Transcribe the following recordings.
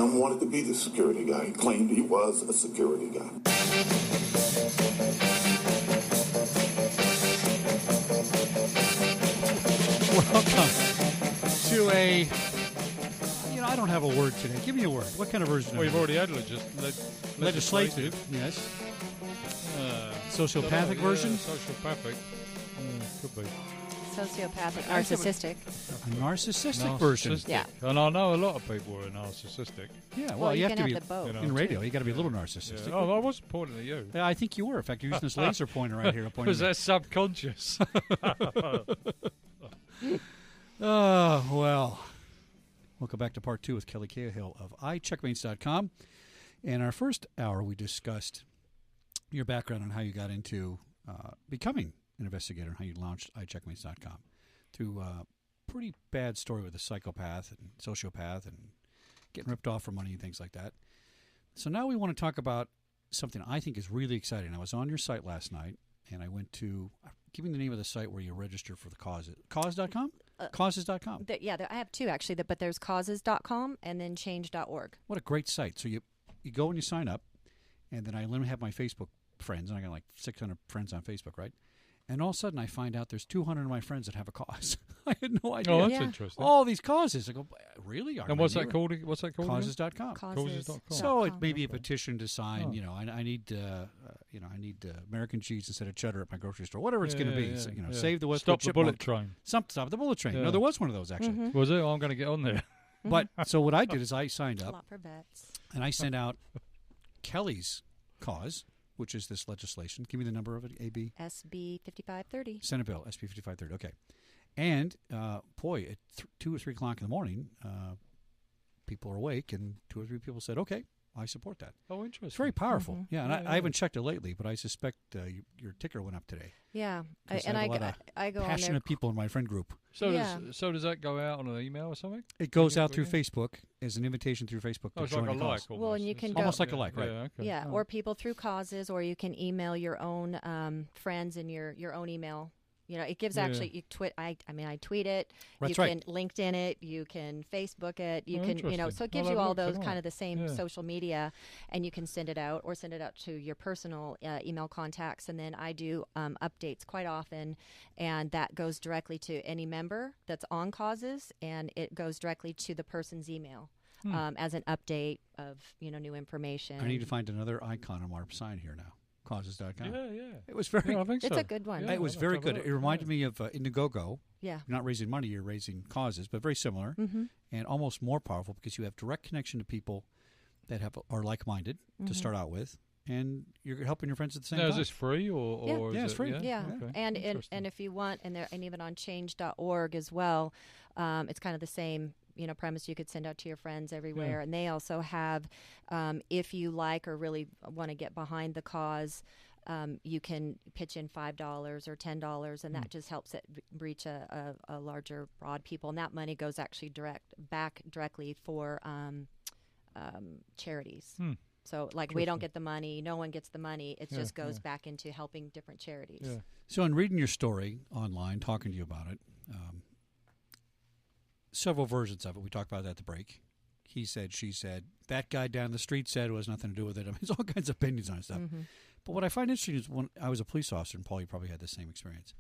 him wanted to be the security guy. He claimed he was a security guy. Welcome to a... I don't have a word today. Give me a word. What kind of version? Well, you've already had legislative. Yes. Sociopathic version? Sociopathic. Could be. Sociopathic. Narcissistic. A narcissistic version. Yeah. And I know a lot of people are narcissistic. Yeah, well you have to be the both. in radio. You got to be a little narcissistic. Yeah. Oh, I wasn't pointing at you. I think you were. In fact, you're using this laser pointer right here. Because that's subconscious. Oh, well. Welcome back to part 2 with Kelley Cahill of iCheckMates.com. In our first hour, we discussed your background on how you got into becoming an investigator and how you launched iCheckMates.com through a pretty bad story with a psychopath and sociopath and getting ripped off for money and things like that. So now we want to talk about something I think is really exciting. I was on your site last night, and I went to... Give me the name of the site where you register for the causes. Cause.com? Causes.com. I have two, actually, but there's causes.com and then change.org. What a great site. So you go and you sign up, and then I let me have my Facebook friends, and I got like 600 friends on Facebook, right? And all of a sudden I find out there's 200 of my friends that have a cause. I had no idea. Oh, that's interesting. All these causes. I go, really? And what's that called? What's that called? Causes.com. Causes.com. So it may be a petition to sign, I need American cheese instead of cheddar at my grocery store, whatever it's going to be. Yeah, So, yeah. Save the West Stop Coast the bullet train. Stop the bullet train. Yeah. No, there was one of those, actually. Mm-hmm. Was it? Oh, I'm going to get on there. But so what I did is I signed A up, lot for vets. and I sent out Kelley's cause, which is this legislation. Give me the number of it, AB. SB 5530. Senate Bill, SB 5530. Okay. And, at 2 or 3 o'clock in the morning, people are awake, and 2 or 3 people said, okay, I support that. Oh, interesting. It's very powerful. Mm-hmm. Yeah, and I haven't checked it lately, but I suspect your ticker went up today. Yeah. I go on there. Passionate people in my friend group. So does that go out on an email or something? It goes out through Facebook as an invitation through Facebook. Oh, it's like a like. Almost. Well, and you can almost like a like, right? Yeah, okay. Yeah, or people through causes, or you can email your own friends in your own email. It gives actually you tweet. I tweet it. That's you right. can LinkedIn it. You can Facebook it. You can interesting. So it gives I'll you have a all look those tonight. kind of the same Yeah. social media, and you can send it out to your personal email contacts. And then I do updates quite often, and that goes directly to any member that's on causes, and it goes directly to the person's email. As an update of new information. I need to find another icon on our sign here now. Causes.com. Yeah. It was very. I think It's so. a good one. Yeah, it was I'll very have a good. look. It reminded me of Indiegogo. Yeah. You're not raising money; you're raising causes, but very similar and almost more powerful because you have direct connection to people that are like-minded to start out with, and you're helping your friends at the same Now, time. is this free or Yeah, is it's it, free. Yeah, Okay. and if you want, and even on change.org as well, it's kind of the same premise. You could send out to your friends everywhere, and they also have, if you like or really want to get behind the cause, you can pitch in $5 or $10, and that just helps it reach a larger, broad people, and that money goes actually back directly for charities. So, we don't get the money, no one gets the money. It just goes back into helping different charities. Yeah. So, in reading your story online, talking to you about it, several versions of it. We talked about that at the break. He said, she said, that guy down the street said it was nothing to do with it. I mean, there's all kinds of opinions on stuff. But what I find interesting is when I was a police officer, and Paul, you probably had the same experience.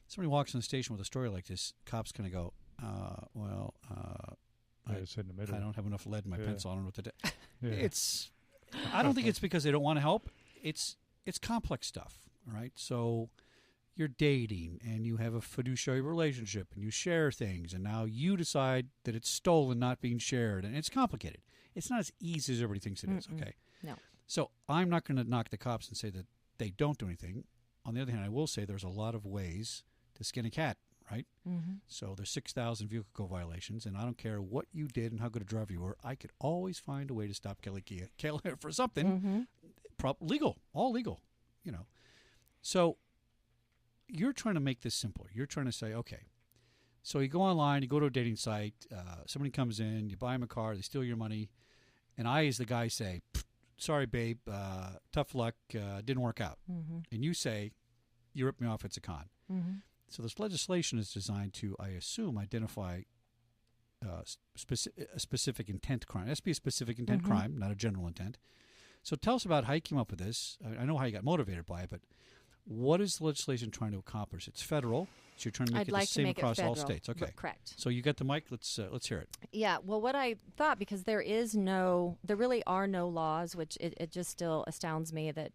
Somebody walks in the station with a story like this, cops kind of go, It's in the middle. I don't have enough lead in my pencil. I don't know what to do. Yeah. I don't think it's because they don't want to help. It's complex stuff, right? So you're dating and you have a fiduciary relationship and you share things, and now you decide that it's stolen, not being shared, and it's complicated. It's not as easy as everybody thinks it is. Okay. No. So I'm not going to knock the cops and say that they don't do anything. On the other hand, I will say there's a lot of ways to skin a cat, right? So there's 6,000 vehicle code violations, and I don't care what you did and how good a driver you were, I could always find a way to stop Kelley Cahill for something legal, all legal, So you're trying to make this simpler. You're trying to say, okay, so you go online, you go to a dating site, somebody comes in, you buy them a car, they steal your money, and I, as the guy, say, sorry, babe, tough luck, didn't work out. And you say, you ripped me off, it's a con. So this legislation is designed to, I assume, identify a specific intent crime. It has to be a specific intent crime, not a general intent. So tell us about how you came up with this. I know how you got motivated by it, but what is the legislation trying to accomplish? It's federal, so you're trying to make I'd it like the to same make it across all federal. states. Okay, Correct. So you got the mic. Let's hear it. Yeah, well, what I thought, because there really are no laws, which it just still astounds me that,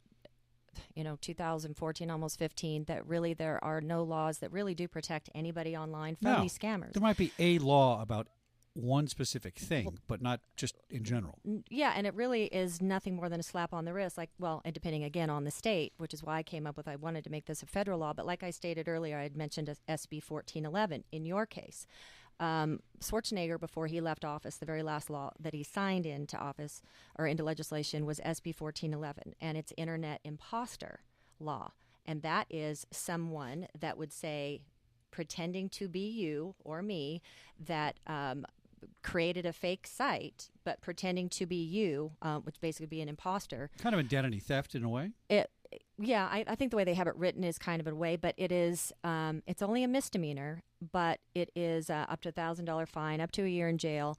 2014, almost 15, that really there are no laws that really do protect anybody online from these scammers. There might be a law about one specific thing, but not just in general. Yeah, and it really is nothing more than a slap on the wrist, and depending again on the state, which is why I came up with, I wanted to make this a federal law, but like I stated earlier, I had mentioned SB 1411 in your case. Schwarzenegger, before he left office, the very last law that he signed into office or into legislation was SB 1411, and it's Internet Imposter Law. And that is someone that would say, pretending to be you or me, that created a fake site, but pretending to be you, which basically be an imposter. Kind of identity theft in a way. I think the way they have it written is kind of a way, but it is, it's only a misdemeanor, but it is up to $1,000 fine, up to a year in jail.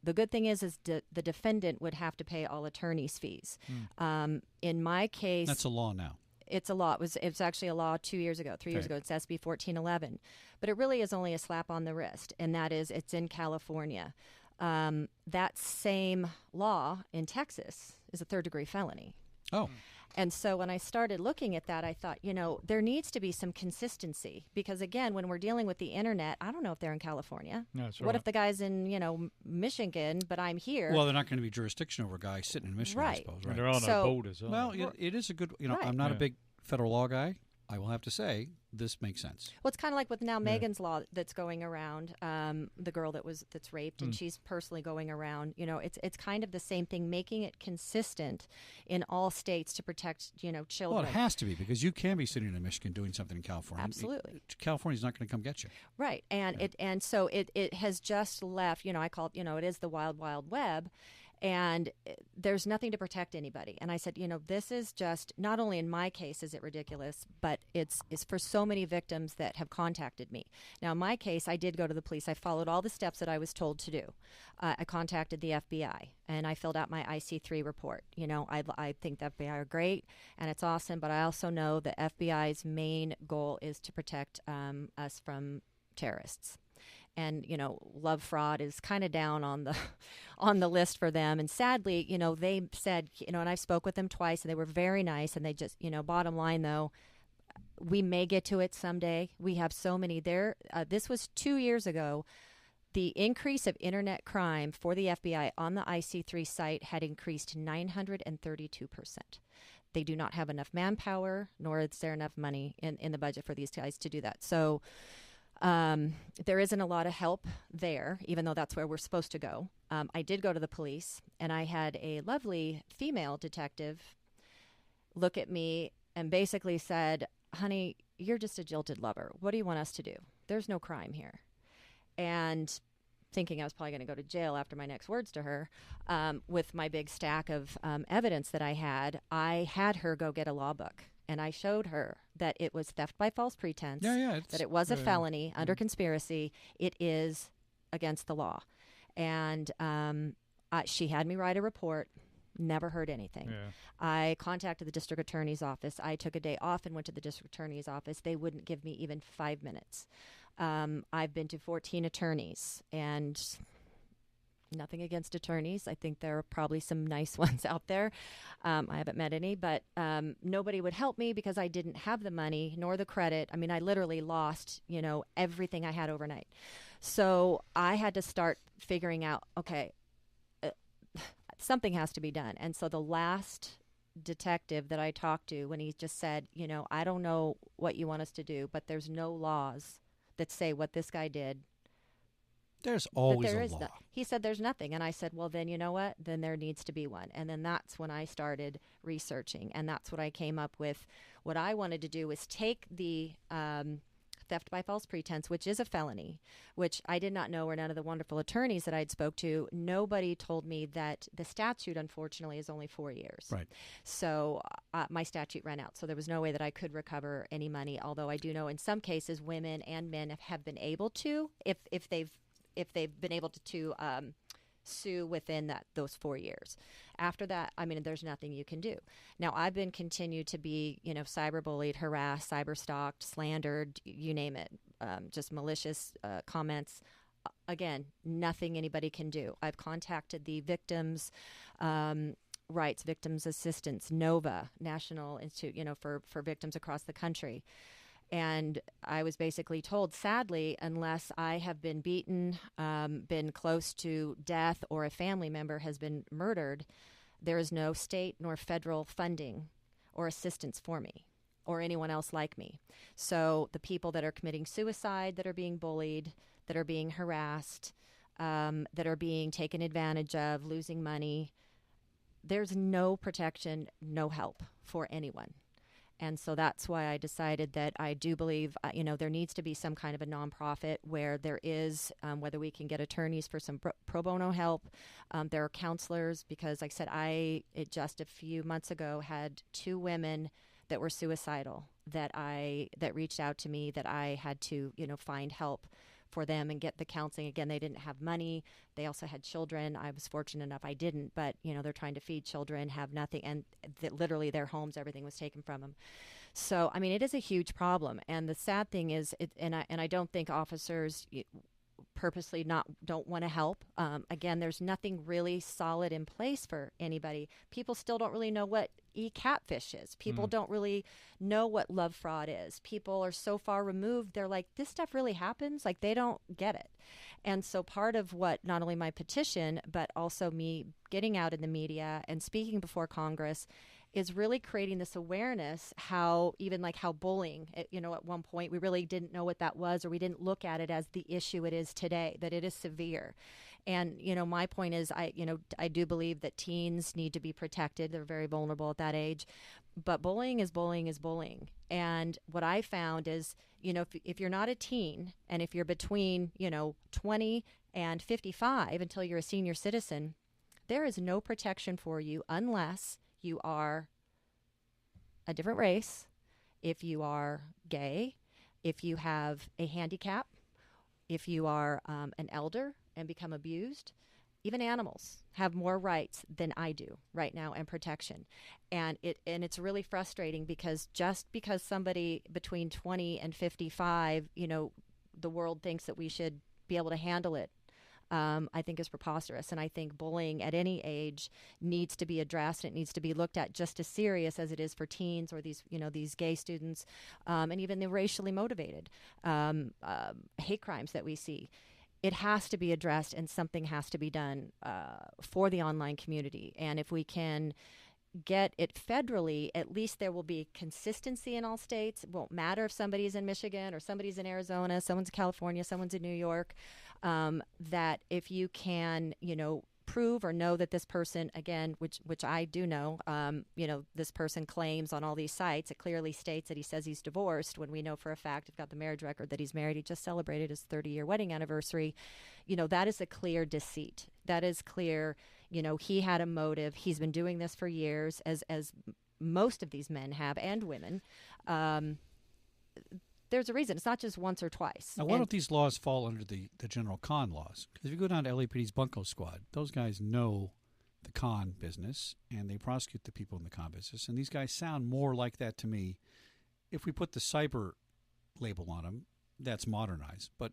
The good thing is the defendant would have to pay all attorney's fees. In my case, that's a law now. It's a law. It was actually a law 2 years ago, 3 years ago. It's SB 1411. But it really is only a slap on the wrist, and that is it's in California. That same law in Texas is a third-degree felony. Oh. And so when I started looking at that, I thought, there needs to be some consistency. Because, again, when we're dealing with the Internet, I don't know if they're in California. That's What right. if the guy's in, Michigan, but I'm here? Well, they're not going to be jurisdiction over a guy sitting in Michigan, I suppose, And right? there are no borders, are Well, there? it is a good, Right. I'm not a Yeah. big federal law guy. I will have to say this makes sense. Well, it's kind of like with now Megan's law that's going around, the girl that's raped, and she's personally going around. It's kind of the same thing, making it consistent in all states to protect, children. Well, it has to be because you can be sitting in Michigan doing something in California. Absolutely. California's not going to come get you. Right, and so it has just left. I call it, it is the wild, wild web. And there's nothing to protect anybody. And I said, this is just, not only in my case is it ridiculous, but it's for so many victims that have contacted me. Now, in my case, I did go to the police. I followed all the steps that I was told to do. I contacted the FBI, and I filled out my IC3 report. I think the FBI are great, and it's awesome, but I also know the FBI's main goal is to protect us from terrorists. And love fraud is kind of down on the list for them. And sadly, they said, and I spoke with them twice, and they were very nice. And they just, bottom line though, we may get to it someday. We have so many there. This was 2 years ago. The increase of internet crime for the FBI on the IC3 site had increased 932%. They do not have enough manpower, nor is there enough money in the budget for these guys to do that. So there isn't a lot of help there, even though that's where we're supposed to go. I did go to the police, and I had a lovely female detective look at me and basically said, honey, you're just a jilted lover. What do you want us to do? There's no crime here. And thinking I was probably going to go to jail after my next words to her, with my big stack of evidence that I had her go get a law book. And I showed her that it was theft by false pretense, that it was a felony under conspiracy. It is against the law. And she had me write a report, never heard anything. Yeah. I contacted the district attorney's office. I took a day off and went to the district attorney's office. They wouldn't give me even 5 minutes. I've been to 14 attorneys, and nothing against attorneys. I think there are probably some nice ones out there. I haven't met any, but nobody would help me because I didn't have the money nor the credit. I mean, I literally lost, everything I had overnight. So I had to start figuring out, okay, something has to be done. And so the last detective that I talked to, when he just said, I don't know what you want us to do, but there's no laws that say what this guy did. There's always there a is law. He said there's nothing. And I said, well, then you know what? Then there needs to be one. And then that's when I started researching. And that's what I came up with. What I wanted to do was take the theft by false pretense, which is a felony, which I did not know, or none of the wonderful attorneys that I'd spoke to, nobody told me that the statute, unfortunately, is only 4 years. Right. So my statute ran out. So there was no way that I could recover any money, although I do know in some cases women and men have been able to, if they've if they've been able to sue within those 4 years. After that, I mean, there's nothing you can do. Now, I've been continued to be, cyberbullied, harassed, cyberstalked, slandered, you name it, just malicious comments. Again, nothing anybody can do. I've contacted the victims' rights, victims assistance, NOVA, National Institute, for victims across the country. And I was basically told, sadly, unless I have been beaten, been close to death, or a family member has been murdered, there is no state nor federal funding or assistance for me or anyone else like me. So the people that are committing suicide, that are being bullied, that are being harassed, that are being taken advantage of, losing money, there's no protection, no help for anyone. And so that's why I decided that I do believe, there needs to be some kind of a nonprofit where there is, whether we can get attorneys for some pro bono help. There are counselors, because like I said, just a few months ago had 2 women that were suicidal that reached out to me, that I had to, find help for them and get the counseling. Again, they didn't have money. They also had children. I was fortunate enough I didn't, but they're trying to feed children, have nothing, and literally their homes, everything was taken from them. So, I mean, it is a huge problem. And the sad thing is, and I don't think officers purposely don't want to help. Again, there's nothing really solid in place for anybody. People still don't really know what Catfish is. People don't really know what love fraud is. People are so far removed. They're like, this stuff really happens? Like, they don't get it. And so part of what not only my petition, but also me getting out in the media and speaking before Congress is really creating this awareness how bullying, at one point we really didn't know what that was, or we didn't look at it as the issue it is today, that it is severe. And, my point is, I do believe that teens need to be protected. They're very vulnerable at that age. But bullying is bullying is bullying. And what I found is, if you're not a teen, and if you're between, 20 and 55 until you're a senior citizen, there is no protection for you unless you are a different race, if you are gay, if you have a handicap, if you are an elder and become abused. Even animals have more rights than I do right now, and protection. And it's really frustrating, because just because somebody between 20 and 55, the world thinks that we should be able to handle it, I think is preposterous. And I think bullying at any age needs to be addressed. It needs to be looked at just as serious as it is for teens, or these gay students, and even the racially motivated hate crimes that we see. It has to be addressed, and something has to be done for the online community. And if we can get it federally, at least there will be consistency in all states. It won't matter if somebody's in Michigan or somebody's in Arizona, someone's in California, someone's in New York, that if you can, prove or know that this person, again, which I do know, this person claims on all these sites, it clearly states that he says he's divorced, when we know for a fact, we've got the marriage record, that he's married. He just celebrated his 30-year wedding anniversary. That is a clear deceit. That is clear. He had a motive. He's been doing this for years, as most of these men have, and women. There's a reason. It's not just once or twice. Now, why don't these laws fall under the general con laws? Because if you go down to LAPD's Bunko Squad, those guys know the con business, and they prosecute the people in the con business. And these guys sound more like that to me. If we put the cyber label on them, that's modernized. But,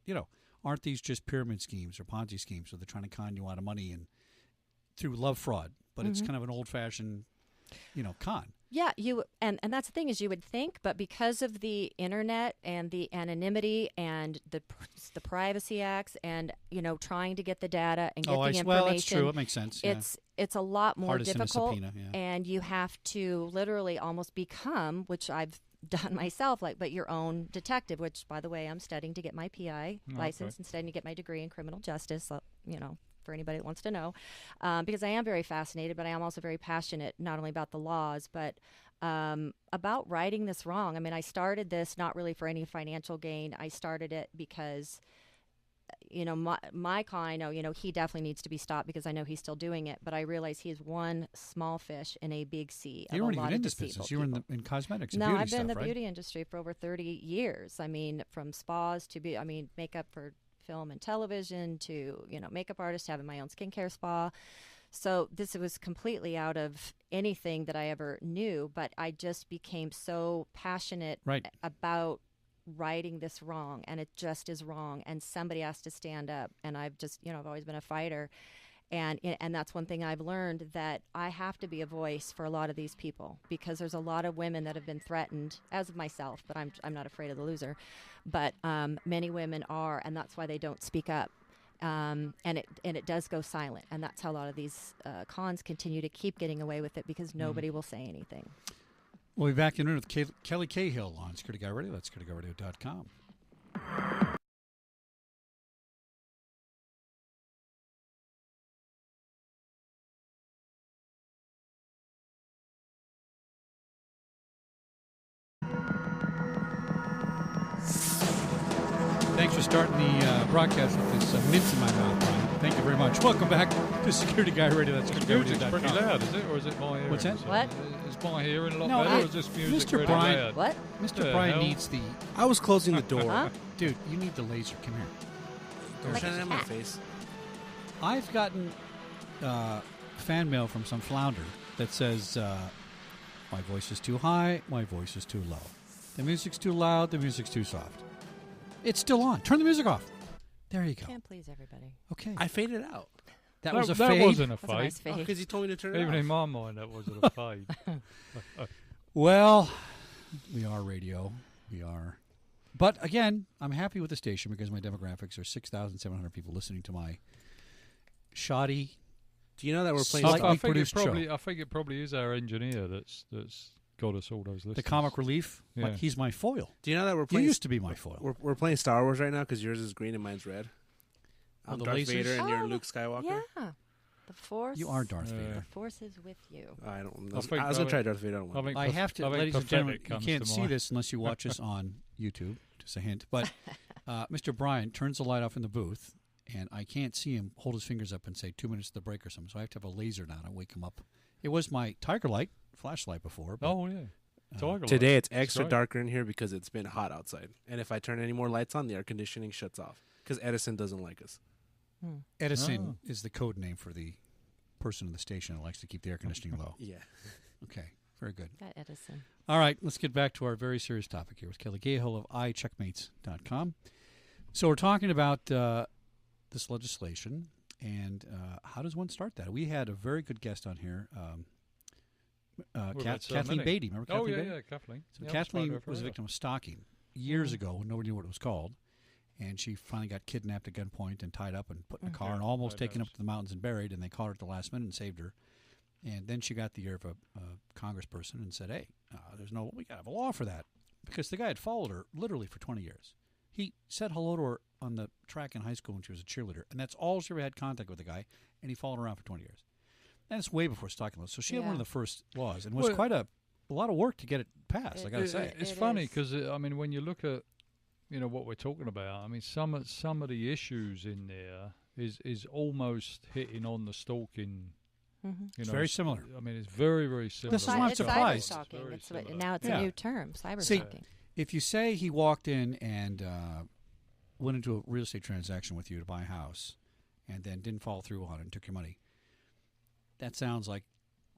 aren't these just pyramid schemes or Ponzi schemes where they're trying to con you out of money and through love fraud? But it's kind of an old-fashioned, con. Yeah, and that's the thing, is you would think, but because of the internet and the anonymity and the Privacy Acts, and trying to get the data and get the information. Well, that's true. It makes sense. Yeah. It's a lot more Hardest difficult, in a subpoena, yeah. And you have to literally almost become, which I've done myself, but your own detective. Which, by the way, I'm studying to get my PI license and studying to get my degree in criminal justice. So, for anybody that wants to know, because I am very fascinated, but I am also very passionate, not only about the laws, but about righting this wrong. I mean, I started this not really for any financial gain. I started it because, my con, I know, he definitely needs to be stopped, because I know he's still doing it, but I realize he is one small fish in a big sea of you weren't a lot even in of this disabled business. You were people. in cosmetics and No, beauty I've been in stuff, the right? beauty industry for over 30 years. I mean, from spas to makeup for film and television to, makeup artist, having my own skincare spa. So this was completely out of anything that I ever knew, but I just became so passionate about righting this wrong, and it just is wrong, and somebody has to stand up. And I've just, I've always been a fighter. And that's one thing I've learned, that I have to be a voice for a lot of these people, because there's a lot of women that have been threatened, as of myself, but I'm not afraid of the loser. But many women are, and that's why they don't speak up. And it does go silent, and that's how a lot of these cons continue to keep getting away with it, because nobody will say anything. We'll be back in a minute with Kelley Cahill on Security Guy Radio. That's SecurityGuyRadio.com. Thanks for starting the broadcast with this mince in my mouth, Brian. Thank you very much. Welcome back to Security Guy Radio. That's music's pretty loud, is it? Or is it my hearing? What's that? What? Is my hearing a lot better, or is this music Mr. really Brian, loud? What? Mr. Brian hell? needs the... I was closing the door. Huh? Dude, you need the laser. Come here. Don't Like shine a it in my cat. face. I've gotten fan mail from some flounder that says, my voice is too high, my voice is too low. The music's too loud, the music's too soft. It's still on. Turn the music off. There you go. Can't please everybody. Okay. I faded out. That was a that fade. wasn't a That's a nice fade. fade. Because you told me to turn it Even off. in my mind, that wasn't a fade. Well, we are radio. We are. But again, I'm happy with the station because my demographics are 6,700 people listening to my shoddy. Do you know that we're playing? Slightly I think it produced probably, show. I think it probably is our engineer that's got us all those listeners. The comic relief. Yeah. Like he's my foil. Do you know that we're You playing? used to be my foil. We're playing Star Wars right now because yours is green and mine's red. Oh, I'm the Darth lasers? Vader and you're Oh, Luke Skywalker. Yeah. The Force. You are Darth Yeah. Vader. The Force is with you. I don't. I think- I was I gonna try think- Darth Vader. I don't want. I think I have to, I think ladies and gentlemen, pathetic you comes can't to see mind. this unless you watch us on YouTube. Just a hint. But Mr. Brian turns the light off in the booth, and I can't see him hold his fingers up and say 2 minutes to the break or something. So I have to have a laser now to wake him up. It was my Tiger Light flashlight before. But, Oh, yeah. Tiger light. Today it's That's extra right. darker in here because it's been hot outside, and if I turn any more lights on, the air conditioning shuts off because Edison doesn't like us. Edison is the code name for the person in the station that likes to keep the air conditioning low. Yeah. Okay, very good. That Edison. All right, let's get back to our very serious topic here with Kelley Cahill of iCheckMates.com. So we're talking about this legislation and how does one start that? We had a very good guest on here, That's Kathleen Minnie. Beatty. Remember Oh, Kathleen yeah, Beatty? yeah, Kathleen. So Yeah, I Kathleen tried her was a forever. victim of stalking years ago when nobody knew what it was called. And she finally got kidnapped at gunpoint and tied up and put in a car and almost taken up to the mountains and buried. And they caught her at the last minute and saved her. And then she got the ear of a congressperson and said, hey, we got to have a law for that. Because the guy had followed her literally for 20 years. He said hello to her on the track in high school when she was a cheerleader. And that's all she ever had contact with the guy. And he followed her around for 20 years. And it's way before stalking laws. So she had one of the first laws. And it was Well, quite a lot of work to get it passed, I got to say. It's It funny is. because, I mean, when you look at, what we're talking about, I mean, some of the issues in there is almost hitting on the stalking. It's very similar. I mean, it's very, very similar. This is why I'm It's surprised. cyber stalking. Very It's what, similar. now it's Yeah. a new term, cyber See, stalking. If you say he walked in and went into a real estate transaction with you to buy a house and then didn't follow through on it and took your money, that sounds like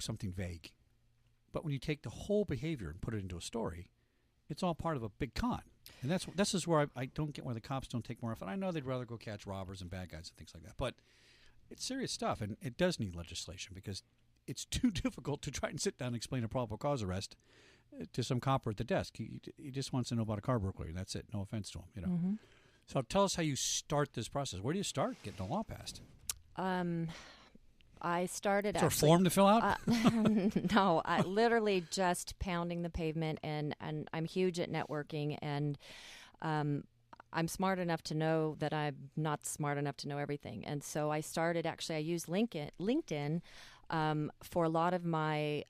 something vague. But when you take the whole behavior and put it into a story, it's all part of a big con. And this is where I don't get why the cops don't take more effort. I know they'd rather go catch robbers and bad guys and things like that. But it's serious stuff, and it does need legislation because it's too difficult to try and sit down and explain a probable cause arrest to some copper at the desk. He just wants to know about a car burglary. That's it. No offense to him, So tell us how you start this process. Where do you start getting a law passed? I started Is there a actually. form to fill out? No, I literally just pounding the pavement, and I'm huge at networking, and I'm smart enough to know that I'm not smart enough to know everything. And so I used LinkedIn for a lot of my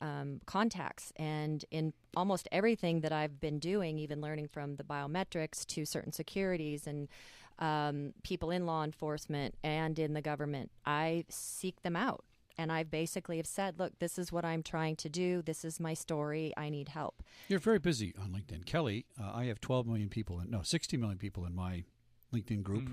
contacts, and in almost everything that I've been doing, even learning from the biometrics to certain securities and people in law enforcement and in the government, I seek them out. And I basically have said, look, this is what I'm trying to do. This is my story. I need help. You're very busy on LinkedIn. Kelley, I have 60 million people in my LinkedIn group,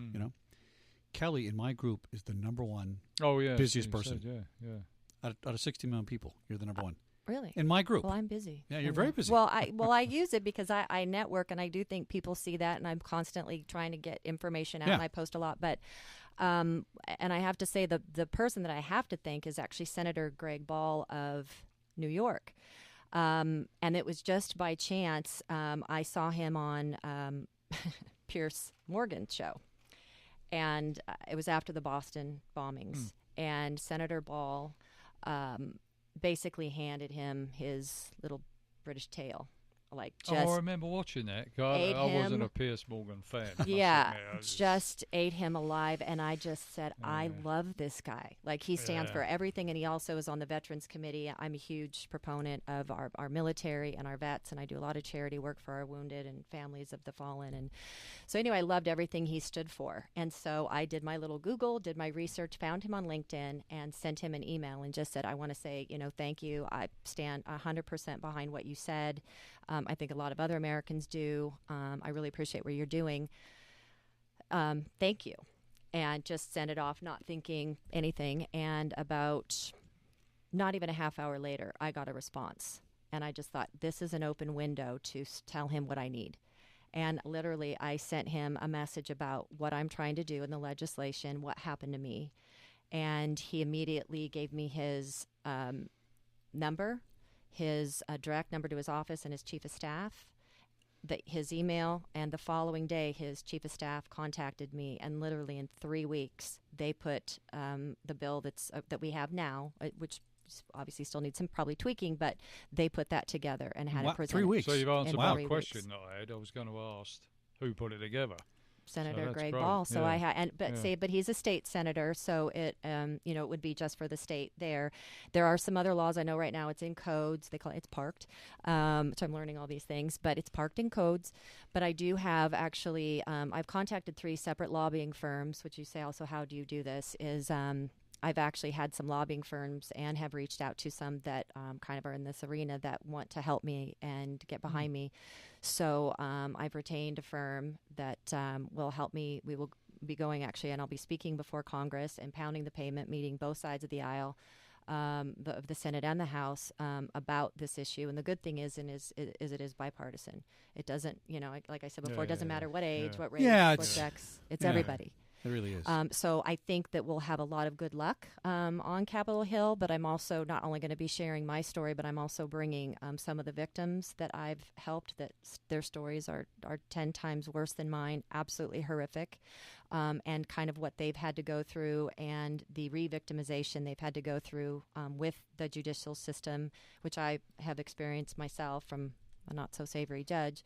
Kelley in my group is the number one Oh yeah, busiest you person. said, yeah. Out of 60 million people. You're the number one Really? in my group. Well, I'm busy. Yeah, you're very busy. Well, I use it because I network, and I do think people see that, and I'm constantly trying to get information out, Yeah. and I post a lot. But and I have to say the person that I have to thank is actually Senator Greg Ball of New York. And it was just by chance I saw him on Pierce Morgan's show, and it was after the Boston bombings, and Senator Ball basically handed him his little British tail, like just I remember watching that. God, ate I wasn't him. a Pierce Morgan fan. I must Yeah, admit. I was just ate him alive, and I just said, I Yeah. love this guy. Like, he stands Yeah. for everything, and he also is on the Veterans Committee. I'm a huge proponent of our military and our vets, and I do a lot of charity work for our wounded and families of the fallen. And so anyway, I loved everything he stood for. And so I did my little Google, did my research, found him on LinkedIn, and sent him an email and just said, I want to say, thank you. I stand 100% behind what you said. I think a lot of other Americans do. I really appreciate what you're doing. Thank you. And just sent it off, not thinking anything. And about not even a half hour later, I got a response. And I just thought, this is an open window to tell him what I need. And literally, I sent him a message about what I'm trying to do in the legislation, what happened to me. And he immediately gave me his number, his direct number to his office and his chief of staff, his email, and the following day his chief of staff contacted me, and literally in 3 weeks they put the bill that we have now, which obviously still needs some probably tweaking, but they put that together and had Wow, it presented. 3 weeks. So you've answered in my 3 question weeks. that I had. I was going to ask who put it together. Senator that's Greg great. Ball. So Yeah. I had, Yeah. but he's a state senator, so it, it would be just for the state there. There are some other laws I know right now. It's in codes. They call it's parked. So I'm learning all these things, but it's parked in codes. But I do have actually, I've contacted 3 separate lobbying firms, which you say also, how do you do this? Is I've actually had some lobbying firms and have reached out to some that kind of are in this arena that want to help me and get behind me. So I've retained a firm that will help me. We will be going actually, and I'll be speaking before Congress and pounding the pavement, meeting both sides of the aisle, of the Senate and the House, about this issue. And the good thing is it is bipartisan. It doesn't, like I said before, it doesn't matter what age, what race, Yeah, what it's- sex. It's yeah. everybody. It really is. So I think that we'll have a lot of good luck on Capitol Hill, but I'm also not only going to be sharing my story, but I'm also bringing some of the victims that I've helped, that their stories are 10 times worse than mine, absolutely horrific, and kind of what they've had to go through and the re-victimization they've had to go through with the judicial system, which I have experienced myself from a not-so-savory judge.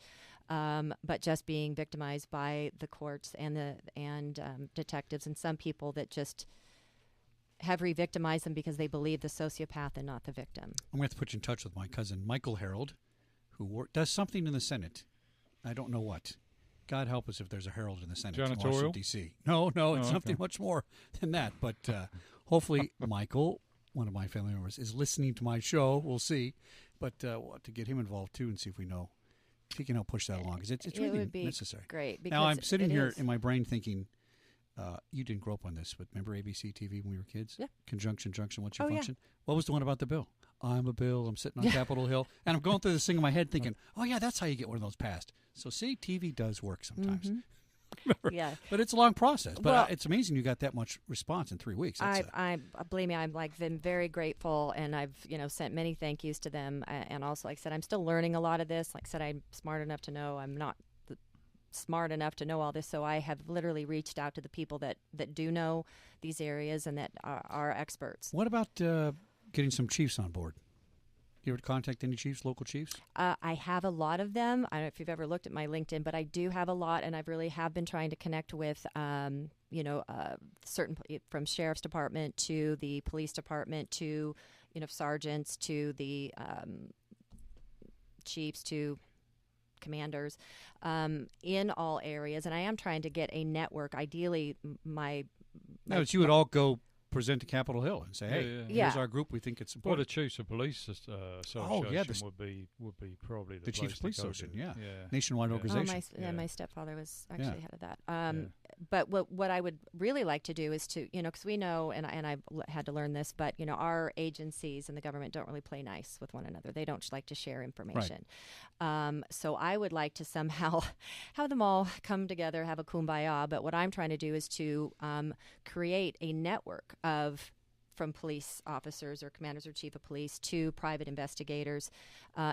But just being victimized by the courts and detectives, and some people that just have re-victimized them because they believe the sociopath and not the victim. I'm going to have to put you in touch with my cousin Michael Harold, who does something in the Senate. I don't know what. God help us if there's a Harold in the Senate in Washington, Janitorial? D.C. No, it's something okay. much more than that. But hopefully Michael, one of my family members, is listening to my show. We'll see. But we'll have to get him involved, too, and see if we know. If he can help push that along, because it's really would be necessary. Great. Now, I'm because sitting it here is. in my brain thinking, you didn't grow up on this, but remember ABC TV when we were kids? Yeah. Conjunction, junction, what's your Oh, yeah. function? What was the one about the bill? I'm a bill, I'm sitting on Capitol Hill, and I'm going through this thing in my head thinking, oh, yeah, that's how you get one of those passed. So, see, TV does work sometimes. Yeah. But it's a long process. But Well, it's amazing you got that much response in 3 weeks. That's I believe me, I'm been very grateful, and I've sent many thank yous to them, and also, like I said, I'm still learning a lot of this. Like I said, I'm smart enough to know I'm not smart enough to know all this, so I have literally reached out to the people that do know these areas and that are experts. What about getting some chiefs on board? You ever contact any chiefs, local chiefs? I have a lot of them. I don't know if you've ever looked at my LinkedIn, but I do have a lot, and I really have been trying to connect with, certain, from sheriff's department to the police department to, sergeants to the chiefs to commanders, in all areas. And I am trying to get a network. Ideally, No, you would all go present to Capitol Hill and say, hey, Yeah. here's our group. We think it's Well, important. the Chiefs of Police Association would be probably the Chiefs of Police Association, to. yeah. Nationwide organization. My stepfather was actually head of that. Yeah. But what I would really like to do is to, because we know, and I've had to learn this, but, our agencies and the government don't really play nice with one another. They don't like to share information. So I would like to somehow have them all come together, have a kumbaya. But what I'm trying to do is to create a network from police officers or commanders or chief of police to private investigators,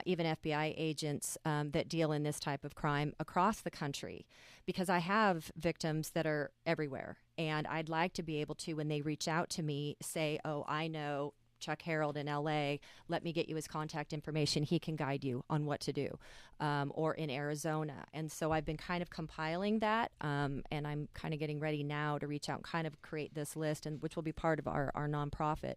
even FBI agents that deal in this type of crime across the country. Because I have victims that are everywhere. And I'd like to be able to, when they reach out to me, say, oh, I know Chuck Harold in L.A., let me get you his contact information. He can guide you on what to do, or in Arizona. And so I've been kind of compiling that, and I'm kind of getting ready now to reach out and kind of create this list, and which will be part of our nonprofit.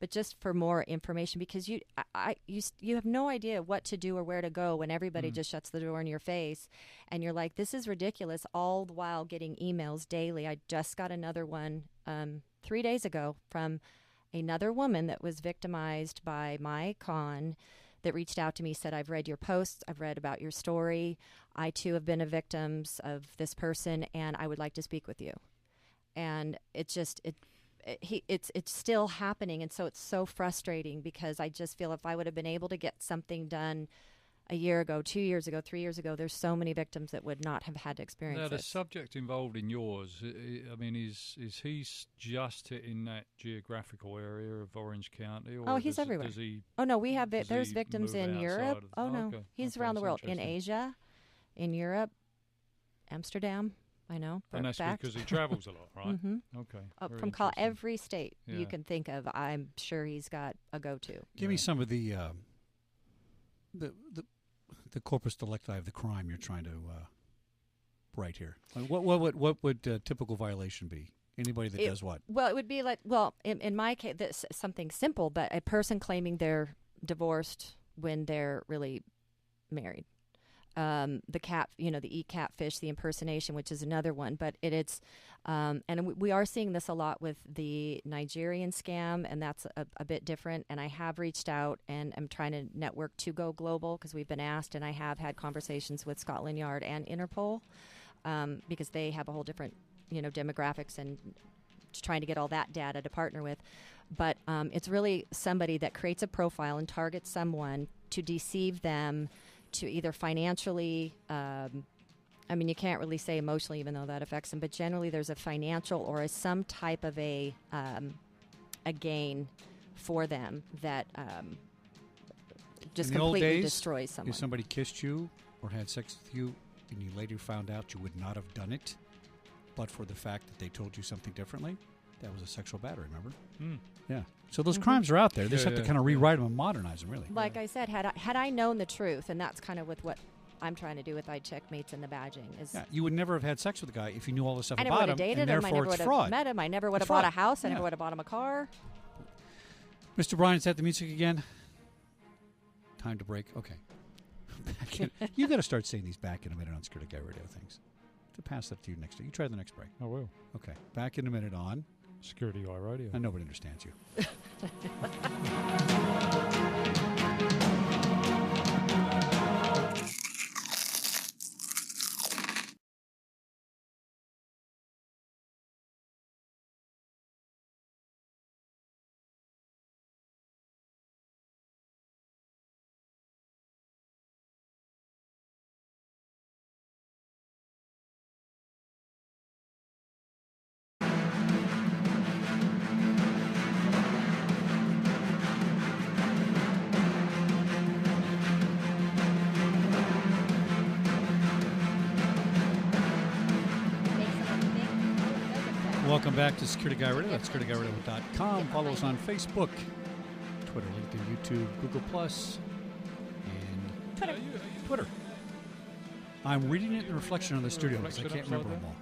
But just for more information, because you have no idea what to do or where to go when everybody just shuts the door in your face, and you're like, this is ridiculous, all the while getting emails daily. I just got another one 3 days ago from another woman that was victimized by my con that reached out to me, said, I've read your posts, I've read about your story. I too have been a victim of this person, and I would like to speak with you. And it's still happening, and so it's so frustrating because I just feel if I would have been able to get something done a year ago, 2 years ago, 3 years ago, there's so many victims that would not have had to experience now, this. the subject involved in yours, I mean, is he just in that geographical area of Orange County? Or he's everywhere. Does he, no, we have does there's he victims move in outside Europe. of- No, okay. he's Okay, around the that's world. In interesting. Asia, in Europe, Amsterdam. I know. For And that's fact. because he travels a lot, right? Mm-hmm. Okay. very From interesting. every state you Yeah. can think of, I'm sure he's got a go-to. Give me some of the corpus delicti of the crime you're trying to write here. What would typical violation be? Anybody that does what? Well, it would be like, in my case, this something simple, but a person claiming they're divorced when they're really married. The e-Catfish, the impersonation, which is another one, but it's and we are seeing this a lot with the Nigerian scam, and that's a bit different. And I have reached out, and I'm trying to network to go global because we've been asked, and I have had conversations with Scotland Yard and Interpol because they have a whole different demographics and trying to get all that data to partner with. But it's really somebody that creates a profile and targets someone to deceive them, to either financially, you can't really say emotionally, even though that affects them, but generally there's a financial or some type of a gain for them that just In the old completely days, destroys someone. If somebody kissed you or had sex with you and you later found out you would not have done it, but for the fact that they told you something differently, that was a sexual battery, remember? Yeah. So those crimes are out there. They just have to kind of rewrite them and modernize them, really. Like I said, had I known the truth, and that's kind of with what I'm trying to do with iCheckMates and the badging. Is you would never have had sex with a guy if you knew all the stuff I never about would him, have dated and him. I therefore never it's would fraud. have met him. I never would have It's bought a fraud. house. I Yeah. never would have bought him a car. Mr. Bryan, is that the music again? Time to break. Okay. You got to start saying these back in a minute on Security Guy Radio things. To pass that to you next. You try the next break. I will. Okay. Back in a minute on. Security Guy Radio. And nobody understands you. Welcome back to Security Guy Radio. That's SecurityGuyRadio.com. Follow us on Facebook, Twitter, LinkedIn, YouTube, Google+, and Twitter. I'm reading it in reflection on the studio because I can't remember them all.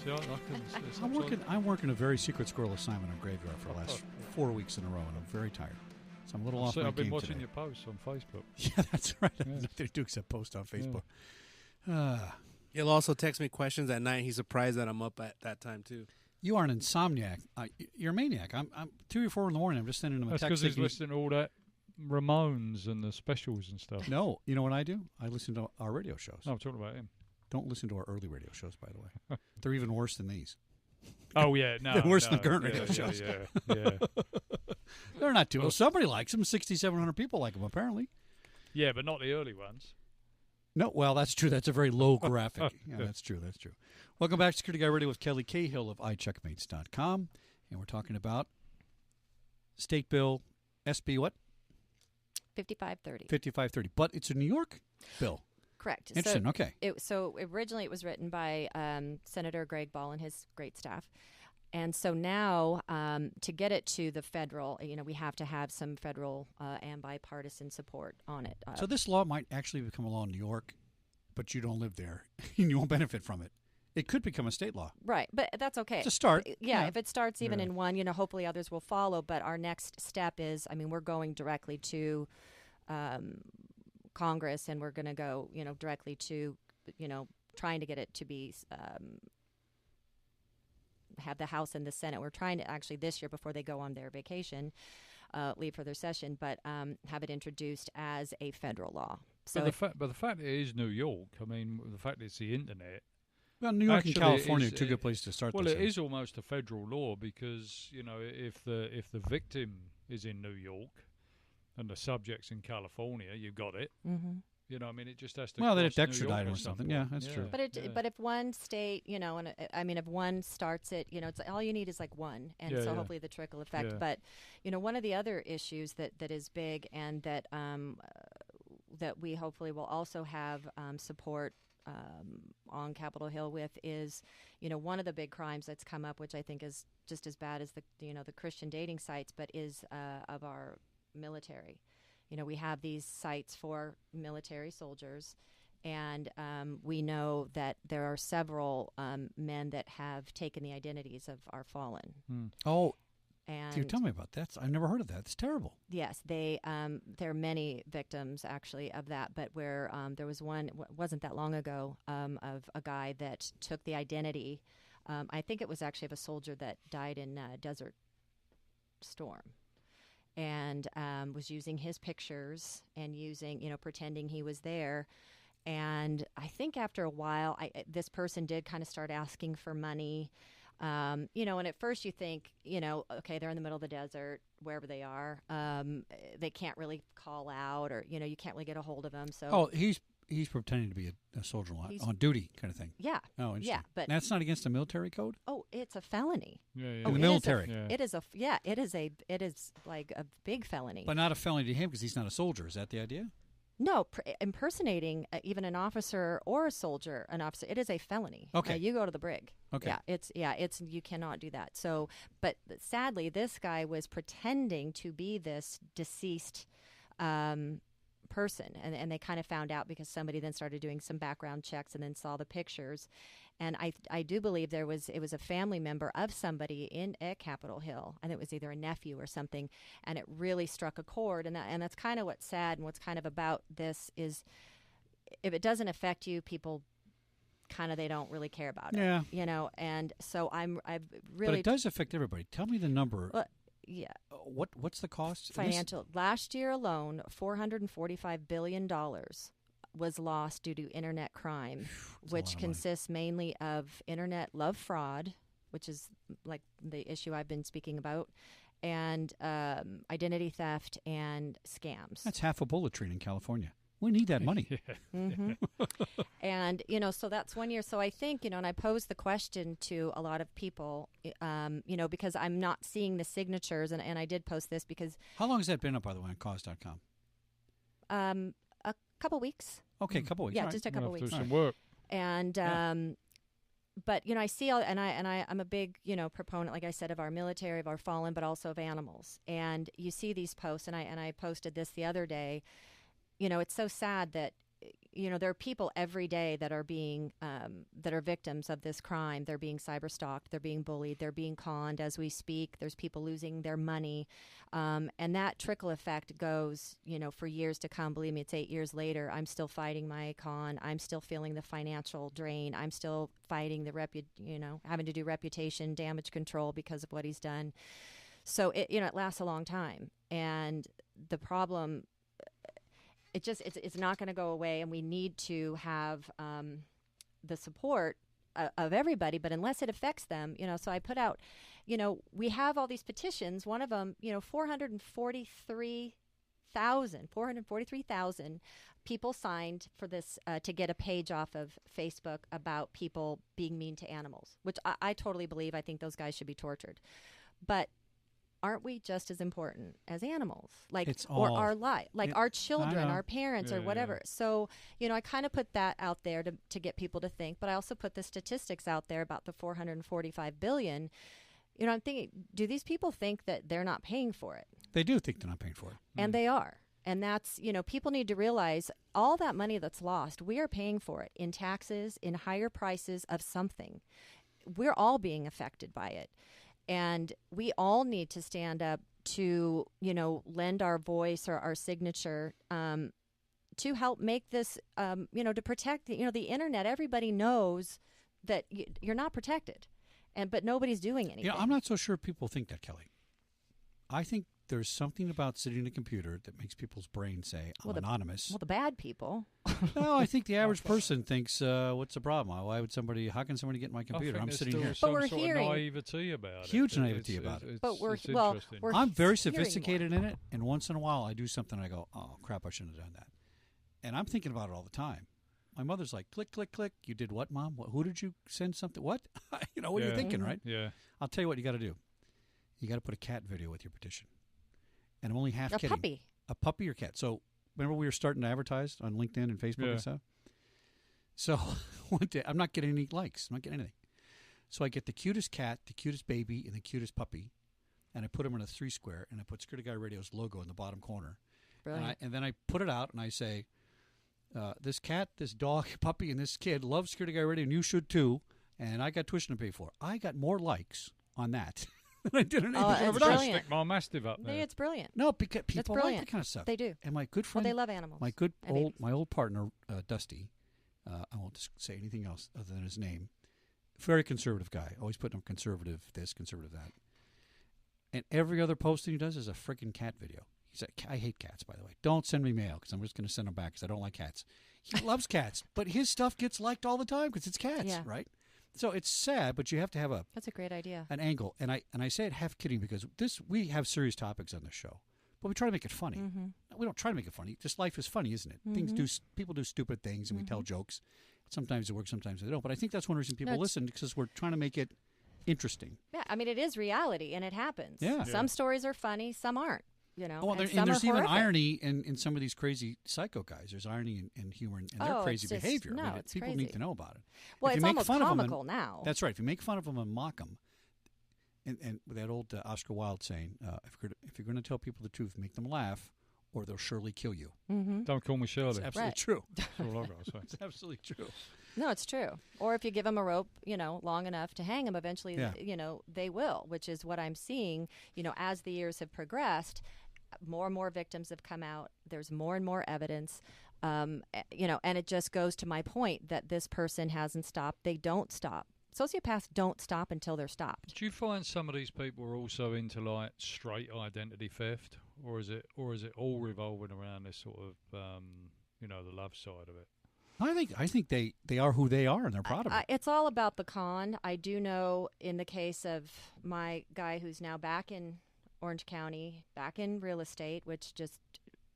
See, I'm working a very secret squirrel assignment on Graveyard for the last 4 weeks in a row, and I'm very tired. So I'm a little off my I've been game watching today. your posts on Facebook. Yeah, that's right. I have Yeah. nothing to do except post on Facebook. He'll also text me questions at night. He's surprised that I'm up at that time, too. You are an insomniac. You're a maniac. I'm 2 or 4 in the morning. I'm just sending him a That's text. because he's listening to all that Ramones and the specials and stuff. No, you know what I do? I listen to our radio shows. No, I'm talking about him. Don't listen to our early radio shows, by the way. They're even worse than these. Oh, yeah. No. They're worse than no, the current yeah, radio yeah, shows. Yeah. They're not too. Well, somebody likes them. 6,700 people like them, apparently. Yeah, but not the early ones. No, well, that's true. That's a very low graphic. Yeah, that's true. That's true. Welcome back to Security Guy Radio with Kelley Cahill of iCheckMates.com. And we're talking about State Bill SB what? 5530. 5530. But it's a New York bill. Correct. Interesting. Okay. So originally it was written by Senator Greg Ball and his great staff. And so now to get it to the federal, we have to have some federal and bipartisan support on it. So this law might actually become a law in New York, but you don't live there and you won't benefit from it. It could become a state law. Right, but that's okay. It's a start. Yeah, if it starts even in one, hopefully others will follow. But our next step is, we're going directly to Congress, and we're going to go, directly to, trying to get it to be have the House and the Senate. We're trying to actually this year, before they go on their vacation, leave for their session, but have it introduced as a federal law. So but the fact it is New York, the fact it's the internet. Well, New York Actually, and California are two good places to start. Well, this it in. is almost a federal law because if the victim is in New York and the subject's in California, you got it. Mm-hmm. It just has to. Well, they cross have to New extradite York or something. Yeah, that's true. But if one state, and if one starts it, it's all you need is like one, and hopefully the trickle effect. Yeah. But one of the other issues that is big and that that we hopefully will also have support on Capitol Hill with is, one of the big crimes that's come up, which I think is just as bad as the Christian dating sites, but is of our military. We have these sites for military soldiers, and we know that there are several men that have taken the identities of our fallen. Oh, and you tell me about that. I've never heard of that. It's terrible. Yes, there are many victims actually of that, but where there was one, wasn't that long ago, of a guy that took the identity. I think it was actually of a soldier that died in Desert Storm. And was using his pictures and pretending he was there. And I think after a while, this person did kind of start asking for money. And at first you think, okay, they're in the middle of the desert, wherever they are. They can't really call out, or, you can't really get a hold of them. So he's pretending to be a soldier on duty kind of thing. Yeah. Oh, interesting. Yeah, but that's not against the military code? Oh, it's a felony. Yeah. In the military. It is like a big felony. But not a felony to him because he's not a soldier. Is that the idea? No, impersonating even an officer or a soldier, it is a felony. Okay. You go to the brig. Okay. It's you cannot do that. So, but sadly, this guy was pretending to be this deceased person, and they kind of found out because somebody then started doing some background checks and then saw the pictures. And I do believe it was a family member of somebody at Capitol Hill, and it was either a nephew or something, and it really struck a chord. And that's kind of what's sad, and what's kind of about this is if it doesn't affect you, people kind of they don't really care about it. Yeah. And so I've really. But it does affect everybody. Tell me the number. Yeah. What's the cost? Financial. Last year alone, $445 billion was lost due to internet crime, which consists mainly of internet love fraud, which is like the issue I've been speaking about, and identity theft and scams. That's half a bullet train in California. We need that money. Mm-hmm. And, so that's 1 year. So I think, and I posed the question to a lot of people, because I'm not seeing the signatures. And I did post this because. How long has that been up, by the way, on cause.com? A couple weeks. Okay, a couple weeks. Yeah, right. just a couple weeks. Do some work. And, but, I see, I'm a big, proponent, like I said, of our military, of our fallen, but also of animals. And you see these posts, and I posted this the other day. It's so sad that there are people every day that are being that are victims of this crime. They're being cyber stalked. They're being bullied. They're being conned as we speak. There's people losing their money, and that trickle effect goes, for years to come. Believe me, it's 8 years later. I'm still fighting my con. I'm still feeling the financial drain. I'm still fighting the having to do reputation damage control because of what he's done. So it lasts a long time, and the problem. It's not going to go away, and we need to have the support of everybody. But unless it affects them, so I put out, we have all these petitions. One of them, 443,000 people signed for this to get a page off of Facebook about people being mean to animals, which I totally believe. I think those guys should be tortured, but. Aren't we just as important as animals? Or our life, our children, our parents, or whatever. Yeah. So, I kind of put that out there to get people to think, but I also put the statistics out there about the $445 billion. I'm thinking, do these people think that they're not paying for it? They do think they're not paying for it. And they are. And that's, people need to realize all that money that's lost, we are paying for it in taxes, in higher prices of something. We're all being affected by it. And we all need to stand up to, lend our voice or our signature to help make this, to protect, the internet. Everybody knows that you're not protected, but nobody's doing anything. I'm not so sure people think that, Kelley. I think there's something about sitting at a computer that makes people's brains say, I'm anonymous. The bad people. No, I think the average person thinks, what's the problem? How can somebody get in my computer? I'm sitting here. But we're hearing naivety about it. Huge naivety about it. But I'm very sophisticated in it, and once in a while I do something and I go, oh, crap, I shouldn't have done that. And I'm thinking about it all the time. My mother's like, click, click, click. You did what, Mom? Who did you send something? What? What are you thinking, right? Yeah. I'll tell you what you got to do. You got to put a cat video with your petition. And I'm only half kidding. Puppy. A puppy or cat. So remember we were starting to advertise on LinkedIn and Facebook and stuff? So one day, I'm not getting any likes. I'm not getting anything. So I get the cutest cat, the cutest baby, and the cutest puppy, and I put them in a 3-square, and I put Security Guy Radio's logo in the bottom corner. And then I put it out, and I say, this cat, this dog, puppy, and this kid love Security Guy Radio, and you should too, and I got tuition to pay for. I got more likes on that than I did on anything I've ever done. Stick my mastiff up there. It's brilliant. No, because people like that kind of stuff. They do. And my good friend, they love animals. My old partner, Dusty. I won't say anything else other than his name. Very conservative guy. Always putting up conservative this, conservative that. And every other posting he does is a freaking cat video. He's like, I hate cats, by the way. Don't send me mail because I'm just going to send them back because I don't like cats. He loves cats, but his stuff gets liked all the time because it's cats, right? So it's sad, but you have to have That's a great idea. An angle. And I say it half kidding because we have serious topics on this show, but we try to make it funny. Mm-hmm. We don't try to make it funny. Just life is funny, isn't it? Mm-hmm. People do stupid things, and we tell jokes. Sometimes it works, sometimes they don't. But I think that's one reason people listen because we're trying to make it interesting. Yeah, I mean, it is reality, and it happens. Yeah. Some stories are funny, some aren't. And there's even irony in some of these crazy psycho guys. There's irony and humor in their crazy behavior. No, people crazy. need to know about it. Well, it's almost comical now. That's right. If you make fun of them and mock them, and with that old Oscar Wilde saying, if you're going to tell people the truth, make them laugh, or they'll surely kill you. Mm-hmm. Don't call me Shirley. It's absolutely true. That's all I've got to say. It's absolutely true. No, it's true. Or if you give them a rope, long enough to hang them, eventually, they will, which is what I'm seeing, as the years have progressed. More and more victims have come out. There's more and more evidence, and it just goes to my point that this person hasn't stopped. They don't stop. Sociopaths don't stop until they're stopped. Do you find some of these people are also into like straight identity theft, or is it all revolving around this sort of the love side of it? I think they are who they are, and they're proud of it. It's all about the con. I do know in the case of my guy who's now back in Orange County, back in real estate, which just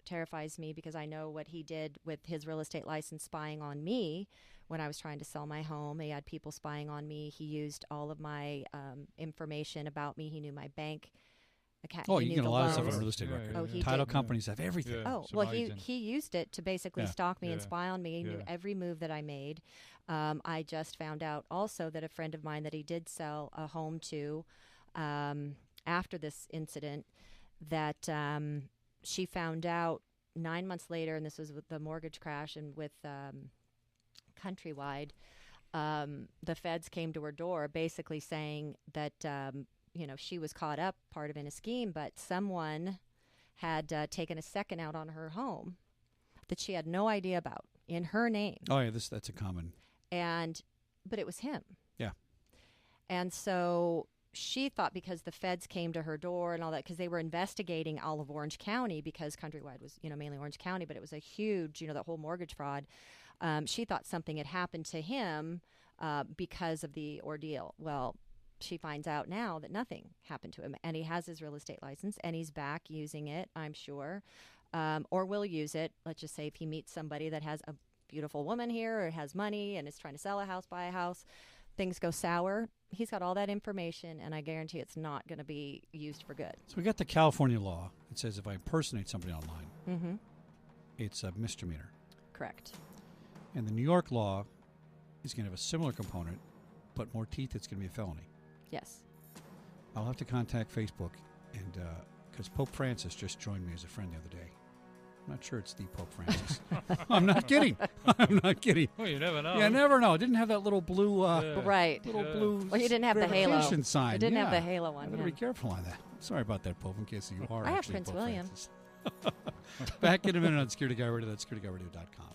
terrifies me because I know what he did with his real estate license spying on me when I was trying to sell my home. He had people spying on me. He used all of my information about me. He knew my bank account. Oh, you get a lot of stuff on real estate record. Oh, he Title did. companies have everything. Oh, well, he used it to basically stalk me and spy on me. He knew every move that I made. I just found out also that a friend of mine that he did sell a home to after this incident, that she found out 9 months later, and this was with the mortgage crash and with Countrywide, the feds came to her door basically saying that, she was caught up part of in a scheme, but someone had taken a second out on her home that she had no idea about in her name. Oh, yeah, that's a common. But it was him. Yeah. And so she thought because the feds came to her door and all that, because they were investigating all of Orange County, because Countrywide was, mainly Orange County, but it was a huge, that whole mortgage fraud. She thought something had happened to him because of the ordeal. Well, she finds out now that nothing happened to him, and he has his real estate license, and he's back using it, I'm sure, or will use it. Let's just say if he meets somebody that has a beautiful woman here or has money and is trying to sell a house, buy a house, things go sour. He's got all that information, and I guarantee it's not going to be used for good. So we got the California law. It says if I impersonate somebody online, it's a misdemeanor. Correct. And the New York law is going to have a similar component, but more teeth, it's going to be a felony. Yes. I'll have to contact Facebook, and because Pope Francis just joined me as a friend the other day. I'm not sure it's the Pope Francis. I'm not kidding. I'm not kidding. Well, you never know. Yeah, never know. It didn't have that little blue, Right. little blue. Well, you didn't have the halo sign. It didn't have the halo one. I better be careful on that. Sorry about that, Pope. In case you are. I have actually Prince Pope William. Francis. Back in a minute on Security Guy Radio. That's SecurityGuyRadio.com.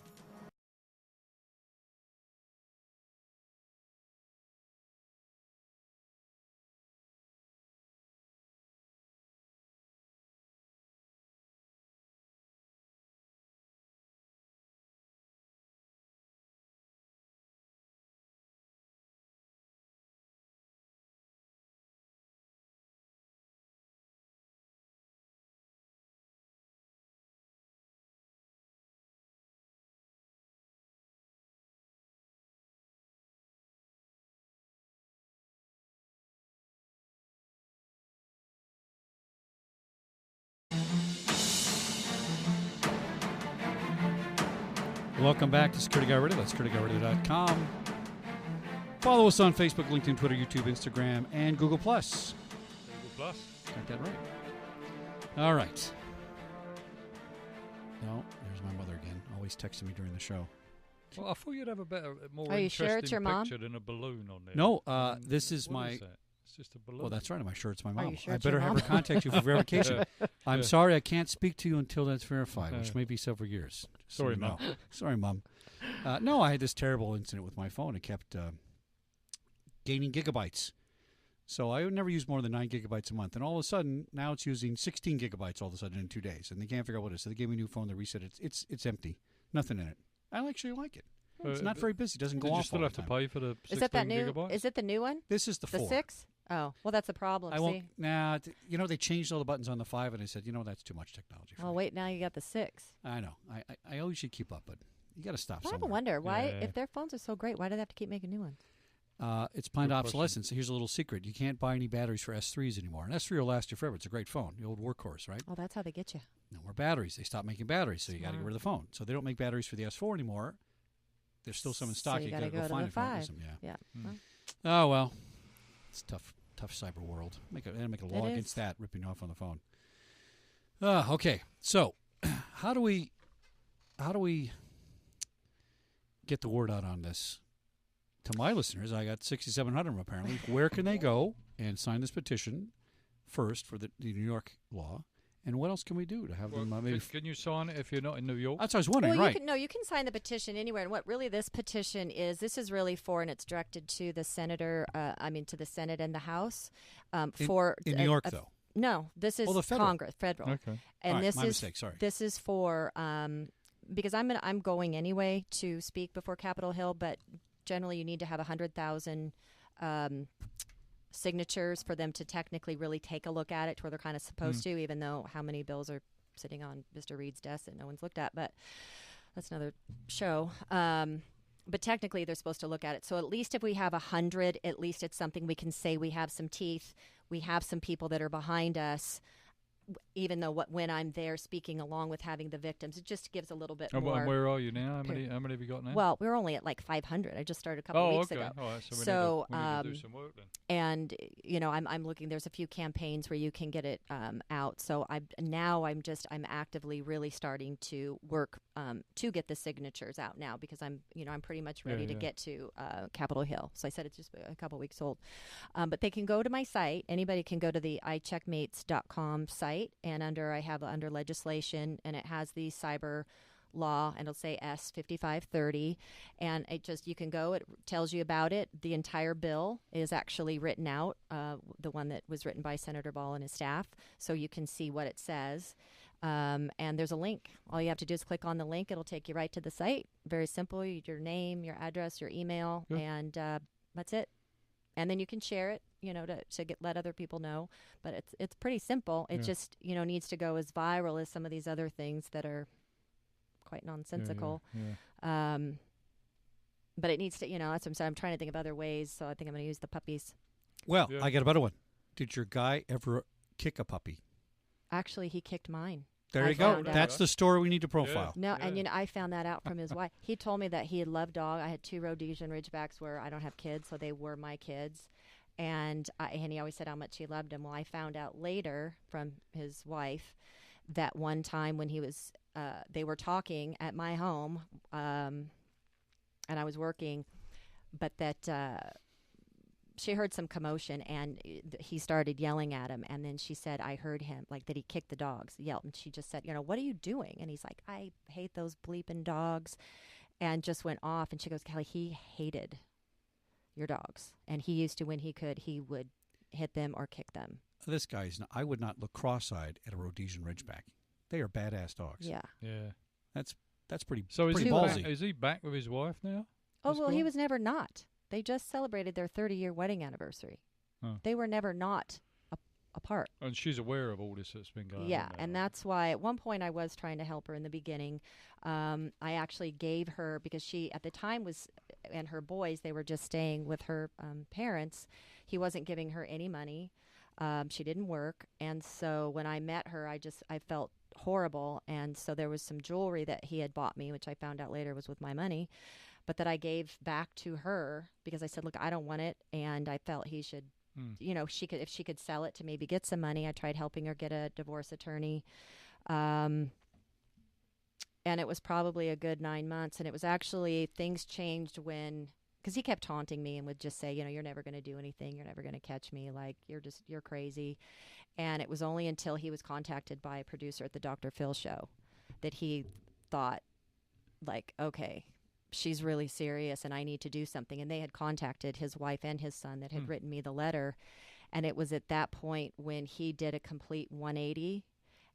Welcome back to Security Guy Radio. That's SecurityGuyRadio.com. Follow us on Facebook, LinkedIn, Twitter, YouTube, Instagram, and Google+. Google Plus. Got that right. All right. No, there's my mother again. Always texting me during the show. Well, I thought you'd have a more Are you interesting sure it's your mom? picture than a balloon on there. No, this is What my... is that? It's just a balloon. Well, that's right. On my shirt, it's my Are mom. you sure I it's your better have her mom? contact you for verification. I'm Yeah. sorry, I can't speak to you until that's verified, which may be several years. Just so Sorry, you know. Mom. Sorry, Mom. No, I had this terrible incident with my phone. It kept gaining gigabytes. So I would never use more than 9 gigabytes a month. And all of a sudden, now it's using 16 gigabytes all of a sudden in 2 days. And they can't figure out what it is. So they gave me a new phone. They reset it. It's empty. Nothing in it. I actually like it. It's not very busy. It doesn't go Did off you still all have the to time. pay for the 16 Is that new? gigabytes? Is it the new one? This is the 4. The 6? Oh, well, that's a problem. I won't. See? Nah, they changed all the buttons on the 5, and I said, that's too much technology for Well, me. wait, now you got the 6. I know. I always should keep up, but you got to stop I have a somewhere. wonder why, Yeah. if their phones are so great, why do they have to keep making new ones? It's planned Good obsolescence. Here's a little secret. You can't buy any batteries for S3s anymore. An S3 will last you forever. It's a great phone, the old workhorse, right? Oh, that's how they get you. No more batteries. They stopped making batteries, so you got to get rid of the phone. So they don't make batteries for the S4 anymore. There's still some in stock. So you got to gotta go to find the if you want 5. use them. Yeah. Yeah. Mm. Well, Oh well, it's tough cyber world. Make a law It against is. that, ripping you off on the phone. Okay, so how do we get the word out on this to my listeners? I got 6,700 of them apparently. Where can they go and sign this petition first for the New York law? And what else can we do to have Well, them maybe? can you sign it if you're not in New York? That's what I was wondering. Right? you can sign the petition anywhere. And what really this petition is, this is really for, and it's directed to the senator. To the Senate and the House. In New York, though. No, this is the federal. Congress, federal. Okay. And All right, this my is mistake. Sorry. This is for because I'm going anyway to speak before Capitol Hill, but generally you need to have 100,000 signatures for them to technically really take a look at it, to where they're kind of supposed to, even though how many bills are sitting on Mr. Reed's desk that no one's looked at, but that's another show. But technically they're supposed to look at it. So at least if we have 100, at least it's something we can say we have some teeth. We have some people that are behind us. even though when I'm there speaking along with having the victims, it just gives a little bit And more. where are you now? How many have you got now? Well, we're only at like 500. I just started a couple weeks ago. All right. So we need to do some work then. And I'm looking. There's a few campaigns where you can get it out. So I'm actively really starting to work to get the signatures out now, because I'm pretty much ready to get to Capitol Hill. So I said it's just a couple weeks old, but they can go to my site. Anybody can go to the iCheckMates.com site, and I have under legislation, and it has the cyber law, and it'll say S5530, and you can go. It tells you about it. The entire bill is actually written out, the one that was written by Senator Ball and his staff, so you can see what it says. And there's a link. All you have to do is click on the link. It'll take you right to the site. Very simple. Your name, your address, your email, and that's it. And then you can share it, to let other people know. But it's pretty simple. It just needs to go as viral as some of these other things that are quite nonsensical. But it needs to, that's what I'm saying. I'm trying to think of other ways, so I think I'm going to use the puppies. Well, I got a better one. Did your guy ever kick a puppy? Actually, he kicked mine. There you go. That's the story we need to profile. No, and I found that out from his wife. He told me that he had loved dog. I had 2 Rhodesian Ridgebacks where I don't have kids, so they were my kids. And he always said how much he loved them. Well, I found out later from his wife that one time when he was, they were talking at my home, and I was working, but that she heard some commotion, and he started yelling at him. And then she said, I heard him, like that he kicked the dogs, yelled. And she just said, what are you doing? And he's like, I hate those bleeping dogs, and just went off. And she goes, Kelley, he hated your dogs. And he used to, when he could, he would hit them or kick them. This guy's, I would not look cross-eyed at a Rhodesian Ridgeback. They are badass dogs. Yeah. Yeah. That's pretty, so pretty ballsy. Is he back with his wife now? Oh, well, he was never not. They just celebrated their 30-year wedding anniversary. Oh. They were never not apart. And she's aware of all this that's been going on. Yeah, and that's why at one point I was trying to help her in the beginning. I actually gave her, because she at the time was, and her boys, they were just staying with her parents. He wasn't giving her any money. She didn't work. And so when I met her, I felt horrible. And so there was some jewelry that he had bought me, which I found out later was with my money, but that I gave back to her because I said, look, I don't want it. And I felt he should, if she could sell it to maybe get some money. I tried helping her get a divorce attorney. And it was probably a good 9 months. And it was actually, things changed because he kept taunting me and would just say, you're never going to do anything. You're never going to catch me. Like, you're crazy. And it was only until he was contacted by a producer at the Dr. Phil show that he thought, like, okay, she's really serious and I need to do something. And they had contacted his wife and his son that had written me the letter. And it was at that point when he did a complete 180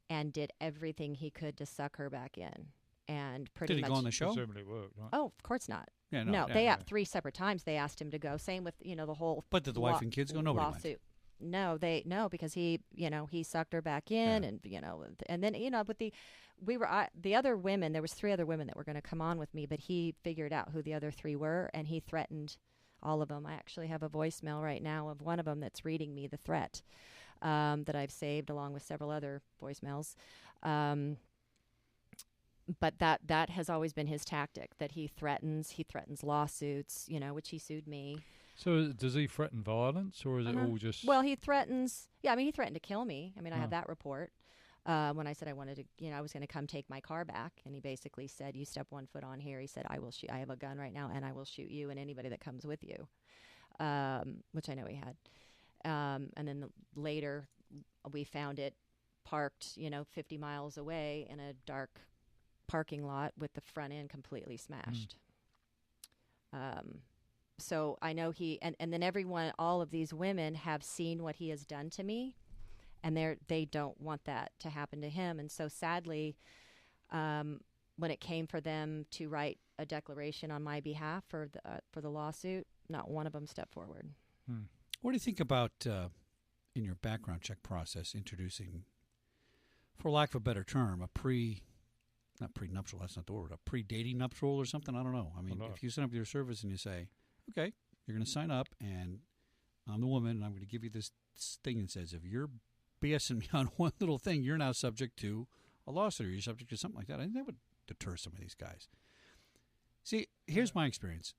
and did everything he could to suck her back in. And pretty much. Did he go on the show? Presumably it worked, right? Oh, of course not. Yeah, no, they have 3 separate times they asked him to go. Same with, the whole. But did the wife and kids go? Nobody lawsuit. No, because he sucked her back in, and and then with the other women, there was 3 other women that were going to come on with me, but he figured out who the other 3 were, and he threatened all of them. I actually have a voicemail right now of one of them that's reading me the threat that I've saved along with several other voicemails. But that has always been his tactic, that he threatens lawsuits, which he sued me. So does he threaten violence, or is it all just... Well, he threatens... Yeah, he threatened to kill me. I have that report. When I said I wanted to, I was going to come take my car back, and he basically said, you step 1 foot on here. He said, I will shoot. I have a gun right now, and I will shoot you and anybody that comes with you, which I know he had. And then later, we found it parked, 50 miles away in a dark parking lot with the front end completely smashed. So I know he, and then all of these women have seen what he has done to me, and they don't want that to happen to him. And so sadly, when it came for them to write a declaration on my behalf for the lawsuit, not one of them stepped forward. What do you think about, in your background check process, introducing, for lack of a better term, not prenuptial, that's not the word, a pre-dating nuptial or something? I don't know. If you sign up with your service and you say, okay, you're going to sign up, and I'm the woman, and I'm going to give you this thing that says, if you're BSing me on one little thing, you're now subject to a lawsuit, or you're subject to something like that. I think that would deter some of these guys. See, here's my experience.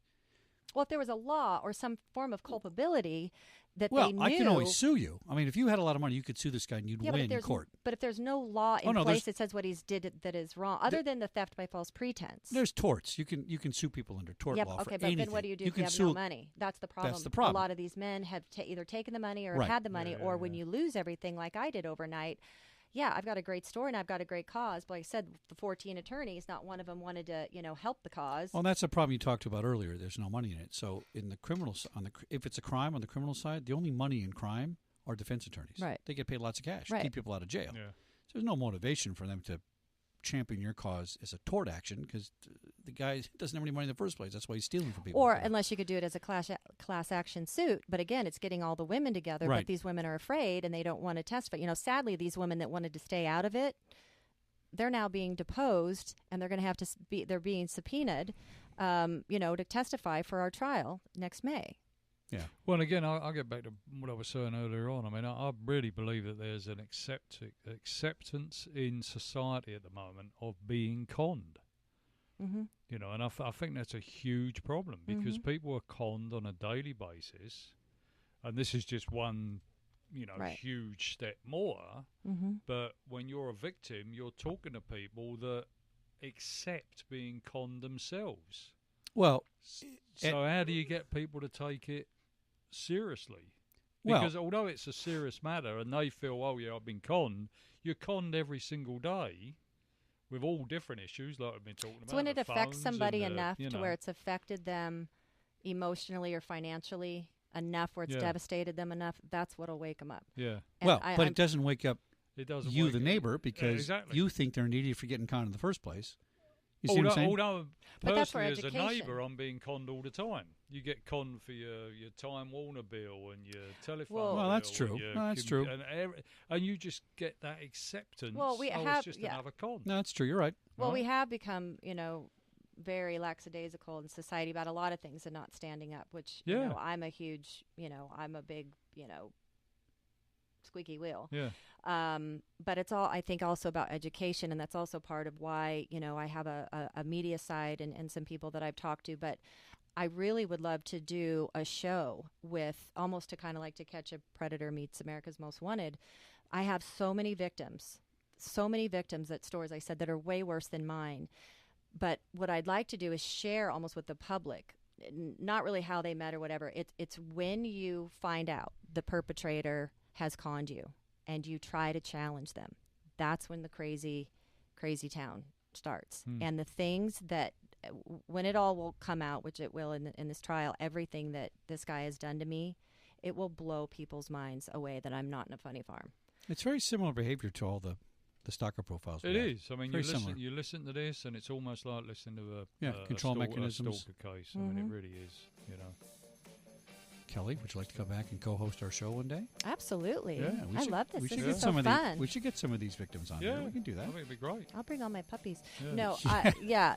Well, if there was a law or some form of culpability that Well, they knew, I can always sue you. I mean, if you had a lot of money, you could sue this guy and you'd win in court. But if there's no law in no, place that says what he's did that is wrong, other than the theft by false pretense. There's torts. You can sue people under tort law for but anything. then what do you do if can you have sue, no money? That's the problem. That's the problem. A lot of these men have either taken the money or Right. had the money, or when you lose everything like I did overnight, I've got a great story and I've got a great cause. But like I said, the 14 attorneys, not one of them wanted to, help the cause. Well, that's a problem you talked about earlier. There's no money in it. So in the criminal, if it's a crime on the criminal side, the only money in crime are defense attorneys. Right. They get paid lots of cash. Right. Keep people out of jail. Yeah. So there's no motivation for them to champion your cause as a tort action because the guy doesn't have any money in the first place. That's why he's stealing from people. Or unless you could do it as a class action suit. But again, it's getting all the women together. Right. But these women are afraid and they don't want to testify. Sadly, these women that wanted to stay out of it, they're now being deposed and they're going to have to they're being subpoenaed, to testify for our trial next May. Yeah. Well, and again, I'll get back to what I was saying earlier on. I mean, I really believe that there's an acceptance in society at the moment of being conned. Mm-hmm. And I think that's a huge problem because people are conned on a daily basis, and this is just one, Right. huge step more. Mm-hmm. But when you're a victim, you're talking to people that accept being conned themselves. Well, So how do you get people to take it seriously? Well- Because although it's a serious matter and they feel, oh yeah, I've been conned, you're conned every single day with all different issues like we've been talking about. So when it the affects phones somebody and enough you to know. where it's affected them emotionally or financially enough where it's Yeah. devastated them enough, that's what'll wake them up. Yeah, And but I'm- it doesn't wake up it doesn't. you, wake the up- neighbor, because exactly. you think they're an idiot for getting conned in the first place. You see what I'm saying? Although But that's where personally, as a education- neighbour, I'm being conned all the time. You get conned for your Time Warner bill and your telephone Well- bill. Well, that's and true. your No, that's true. And you just get that acceptance. Well, we oh, have- it's just yeah. another con. No, that's true. You're right. Well, we Right. have become, very lackadaisical in society about a lot of things and not standing up, which, Yeah. I'm a huge, I'm a big, squeaky wheel. Yeah. But it's all, I think, also about education, and that's also part of why, I have a media side and some people that I've talked to. But I really would love to do a show with almost to kind of like To Catch a Predator meets America's Most Wanted. I have so many victims at stores, I said, that are way worse than mine. But what I'd like to do is share almost with the public, not really how they met or whatever. It's when you find out the perpetrator has conned you and you try to challenge them. That's when the crazy town starts. And the things that, when it all will come out, which it will in this trial, everything that this guy has done to me, it will blow people's minds away that I'm not in a funny farm. It's very similar behavior to all the stalker profiles. It is. I mean, Very similar. you listen to this, and it's almost like listening to control a mechanisms. stalker case. I mean, it really is. Kelley, would you like to come back and co-host our show one day? Absolutely. Yeah, I love this. We This should is get so some fun. of we should get some of these victims on Yeah, here. We can do that. I think it'd be great. I'll bring all my puppies. Yeah.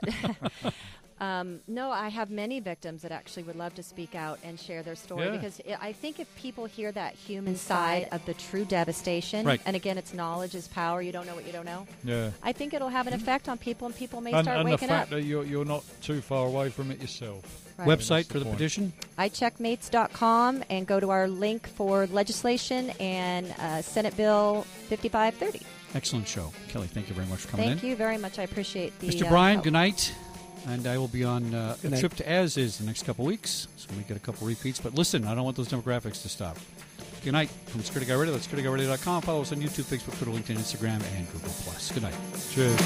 No, I have many victims that actually would love to speak out and share their story Yeah. because I think if people hear that human side of the true devastation, Right. and again, it's knowledge is power. You don't know what you don't know. Yeah. I think it'll have an effect on people, and people may And start the waking fact up. that you're not too far away from it yourself. Right. Website That's for the the point. petition? iCheckMates.com and go to our link for legislation and Senate Bill 5530. Excellent show. Kelley, thank you very much for coming Thank in. you very much. I appreciate the Mr. Bryan, help. good night. And I will be on a night. trip to As Is the next couple weeks. So we get a couple repeats. But listen, I don't want those demographics to stop. Good night from Security Guy Radio. That's SecurityGuyRadio.com. Follow us on YouTube, Facebook, Twitter, LinkedIn, Instagram, and Google+. Good night. Cheers.